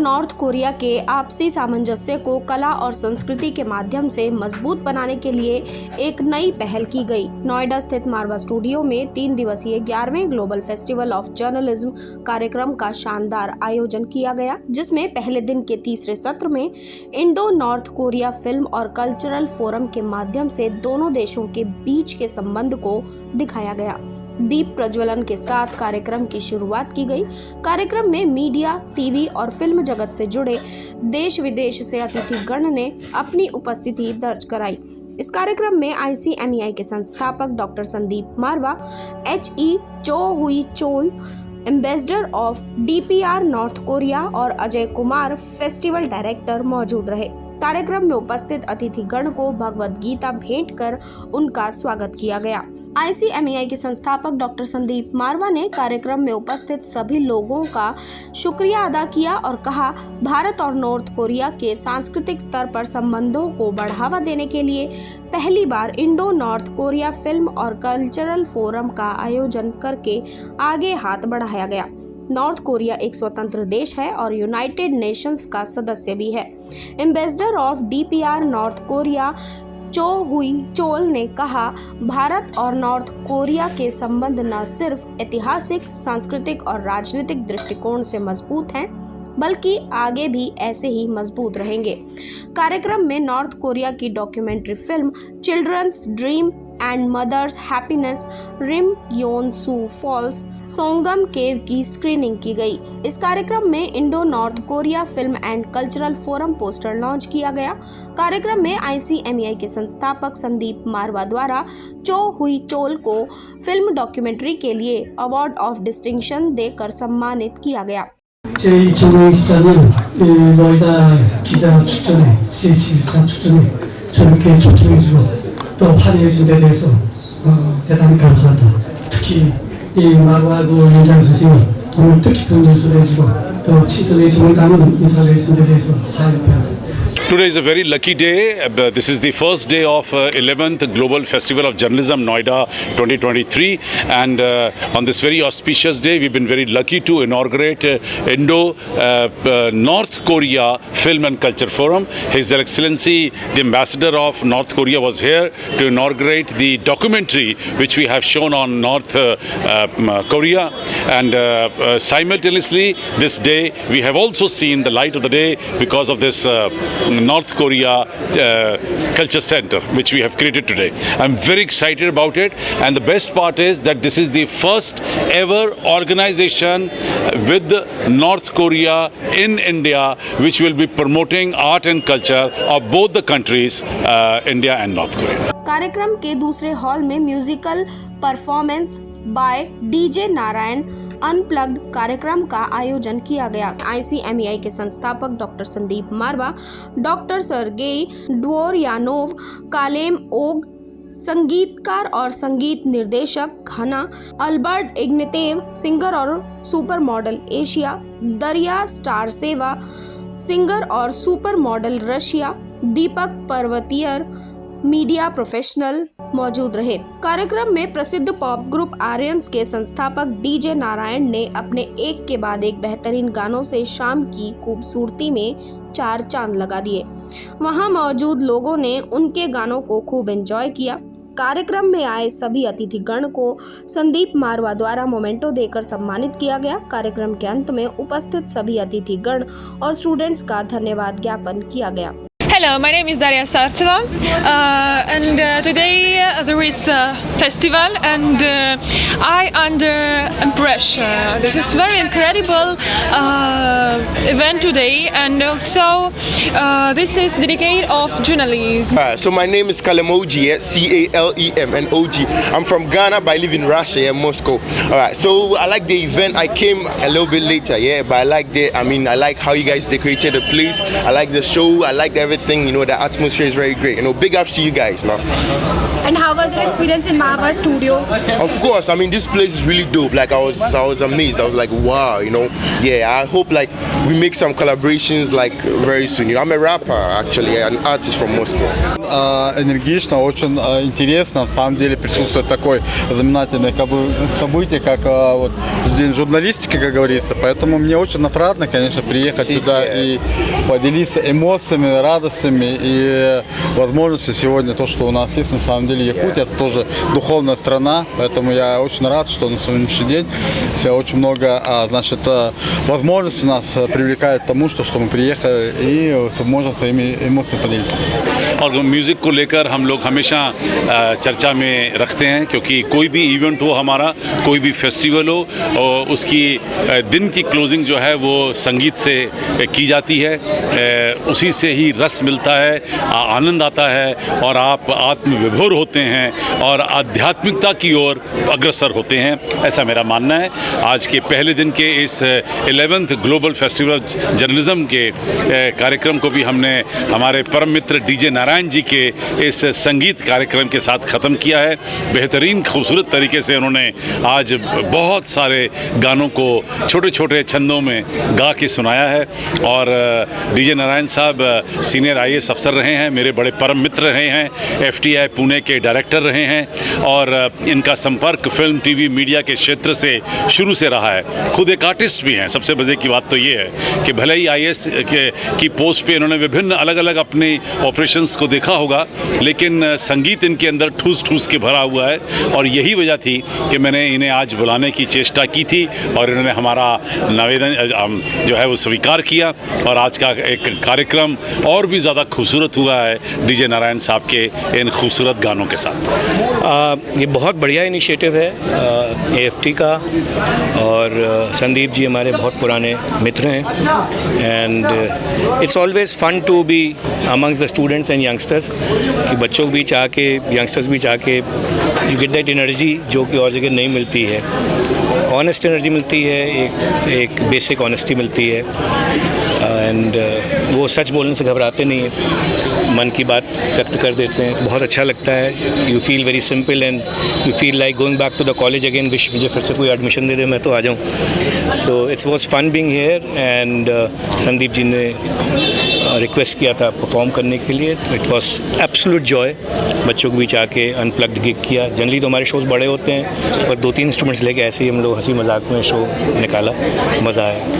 North Korea के आपसी सामंजस्य को कला और संस्कृति के माध्यम से मजबूत बनाने के लिए एक नई पहल की गई। नोएडा स्थित मारवा स्टूडियो में 3 दिवसीय 11वें ग्लोबल फेस्टिवल ऑफ जर्नलिज्म कार्यक्रम का शानदार आयोजन किया गया, जिसमें पहले दिन के तीसरे सत्र में इंडो नॉर्थ कोरिया फिल्म और कल्चरल फोरम के माध्यम से दोनों देशों के बीच के संबंध को दिखाया गया। दीप प्रज्वलन के साथ कार्यक्रम की शुरुआत की गई। कार्यक्रम में मीडिया, टीवी और फिल्म जगत से जुड़े देश विदेश से अतिथिगण ने अपनी उपस्थिति दर्ज कराई। इस कार्यक्रम में ICMEI के संस्थापक डॉक्टर संदीप मारवा, HE चो हुई Chola, ambassador of DPR north Korea और अजय कुमार, फेस्टिवल डायरेक्टर मौजूद रहे। कार्यक्रम में उपस्थित अतिथिगण को भगवत गीता भेंट कर उनका स्वागत किया गया। ICMEI के संस्थापक डॉक्टर संदीप मारवा ने कार्यक्रम में उपस्थित सभी लोगों का शुक्रिया अदा किया और कहा, भारत और नॉर्थ कोरिया के सांस्कृतिक स्तर पर संबंधों को बढ़ावा देने के लिए पहली बार इंडो नॉर्थ कोरिया फिल्म और कल्चरल फोरम का आयोजन करके आगे हाथ बढ़ाया गया। नॉर्थ कोरिया एक स्वतंत्र देश है और यूनाइटेड नेशंस का सदस्य भी है। Ambassador of DPR north Korea चो हुई चोल ने कहा, भारत और नॉर्थ कोरिया के संबंध न सिर्फ ऐतिहासिक, सांस्कृतिक और राजनीतिक दृष्टिकोण से मजबूत हैं, बल्कि आगे भी ऐसे ही मजबूत रहेंगे। कार्यक्रम में नॉर्थ कोरिया की documentary film children's dream and mother's happiness Rimyongsu falls Songam cave की स्क्रीनिंग की गई। इस कार्यक्रम में Indo North Korea film and cultural forum poster launch किया गया। कार्यक्रम में ICMEI के संस्थापक संदीप मारवा द्वारा चो हुई चोल को फिल्म डॉक्यूमेंट्री के लिए अवार्ड ऑफ डिस्टिंक्शन देकर सम्मानित किया गया। 제2024년 노이다 기자 축전에 CH24 축전에 저렇게 초청해주고 또 환영해준 데 대해서 대단히 감사하다. 특히 이 마루하고 윤장 선생님 오늘 뜻깊은 연수를 해주고 또 치솔해주는 다른 인사를 해준 데 대해서 사회평. Today is a very lucky day. This is the first day of 11th Global Festival of Journalism Noida 2023, and on this very auspicious day we've been very lucky to inaugurate Indo North Korea Film and Culture Forum. His Excellency the Ambassador of North Korea was here to inaugurate the documentary which we have shown on North Korea, and simultaneously this day we have also seen the light of the day because of this North Korea Culture Center which we have created today. I'm very excited about it, and the best part is that this is the first ever organization with North Korea in India which will be promoting art and culture of both the countries, India and North Korea. कार्यक्रम के दूसरे hall में musical performance by DJ Narayan unplugged कार्यक्रम का आयोजन किया गया। ICMEI के संस्थापक डॉक्टर संदीप मारवा, डॉक्टर सर्गेई ड्वोरयानोव, कालेम ओग, संगीतकार और संगीत निर्देशक घना, अल्बर्ट इग्नेतेव, सिंगर और सुपर मॉडल एशिया, दरिया स्टार सेवा, सिंगर और सुपर मॉडल रशिया, दीपक पर्वतियर, मीडिया प्रोफेशनल मौजूद रहे। कार्यक्रम में प्रसिद्ध पॉप ग्रुप आर्यंस के संस्थापक DJ नारायण ने अपने एक के बाद एक बेहतरीन गानों से शाम की खूबसूरती में 4 चांद लगा दिए। वहां मौजूद लोगों ने उनके गानों को खूब एंजॉय किया। कार्यक्रम में आए सभी अतिथिगण को संदीप मारवा द्वारा मोमेंटो देकर सम्मानित किया गया। कार्यक्रम के अंत में उपस्थित सभी अतिथिगण और स्टूडेंट्स का धन्यवाद ज्ञापन किया गया। Hello, my name is Daria Sartseva, and today there is a festival, and I under impression. This is very incredible event today, and also this is dedicated of journalism. So my name is Kalemoji, CALEMNOG. I'm from Ghana, but I live in Russia, Moscow. Alright, so I like the event. I came a little bit later, but I like how you guys decorated the place. I like the show. I like everything. everything. You know, the atmosphere is very great. You know, big ups to you guys now. And how was your experience in Mahava Studio? Of course, I mean, this place is really dope. Like, I was amazed. I was like, wow, you know. Yeah, I hope like we make some collaborations like very soon. You know, I'm a rapper actually, an artist from Moscow. Энергично, очень интересно. На самом деле присутствует такое знаменательное событие, как вот день журналистики, как говорится. Поэтому мне очень отрадно, конечно, приехать сюда и поделиться эмоциями, радостями и возможностью сегодня то, что у нас есть. На самом деле Якутия это тоже духовная страна, поэтому я очень рад, что на сегодняшний день все очень много, значит, возможностей нас привлекает к тому, что мы приехали и можем своими эмоциями поделиться. और music को लेकर हम लोग हमेशा चर्चा में रखते हैं, क्योंकि कोई भी इवेंट हो हमारा, कोई भी फेस्टिवल हो, और उसकी दिन की क्लोजिंग जो है वो संगीत से की जाती है। उसी से ही रस मिलता है, आनंद आता है और आप आत्मविभोर होते हैं और आध्यात्मिकता की ओर अग्रसर होते हैं, ऐसा मेरा मानना है। आज के पहले दिन के इस 11th ग्लोबल फेस्टिवल जर्नलिज्म के कार्यक्रम को भी हमने हमारे परम मित्र डीजे नारायण जी के इस संगीत कार्यक्रम के साथ ख़त्म किया है। बेहतरीन खूबसूरत तरीके से उन्होंने आज बहुत सारे गानों को छोटे छोटे छंदों में गा के सुनाया है। और डीजे नारायण साहब सीनियर IAS अफसर रहे हैं, मेरे बड़े परम मित्र रहे हैं, FTI पुणे के डायरेक्टर रहे हैं और इनका संपर्क फिल्म TV मीडिया के क्षेत्र से शुरू से रहा है। खुद एक आर्टिस्ट भी हैं। सबसे मज़े की बात तो ये है कि भले ही IAS की पोस्ट पे इन्होंने विभिन्न अलग अलग अपने ऑपरेशंस को देखा होगा, लेकिन संगीत इनके अंदर ठूस ठूस के भरा हुआ है और यही वजह थी कि मैंने इन्हें आज बुलाने की चेष्टा की थी और इन्होंने हमारा निवेदन जो है वो स्वीकार किया और आज का एक कार्यक्रम और भी ज़्यादा खूबसूरत हुआ है डीजे नारायण साहब के इन खूबसूरत गानों के साथ। ये बहुत बढ़िया इनिशिएटिव है AFT का और संदीप जी हमारे बहुत पुराने मित्र हैं and it's always fun to be amongst the students and youngsters कि बच्चों के बीच आके यंगस्टर्स बीच आके यू गेट दैट एनर्जी जो कि और जगह नहीं मिलती है। ऑनेस्ट एनर्जी मिलती है, एक बेसिक ऑनेस्टी मिलती है एंड वो सच बोलने से घबराते नहीं हैं, मन की बात व्यक्त कर देते हैं, तो बहुत अच्छा लगता है। You feel very simple and you feel like going back to the college again, wish मुझे फिर से कोई एडमिशन दे दे मैं तो आ जाऊँ। So it's was fun being here and Sandeep ji ने रिक्वेस्ट किया था परफॉर्म करने के लिए, तो इट वॉज एब्सोल्यूट जॉय बच्चों के बीच आके अनप्लग्ड गिग किया। जनरली तो हमारे शोज़ बड़े होते हैं पर 2-3 इंस्ट्रूमेंट्स लेके ऐसे ही हम लोग हंसी मजाक में शो निकाला, मज़ा आया।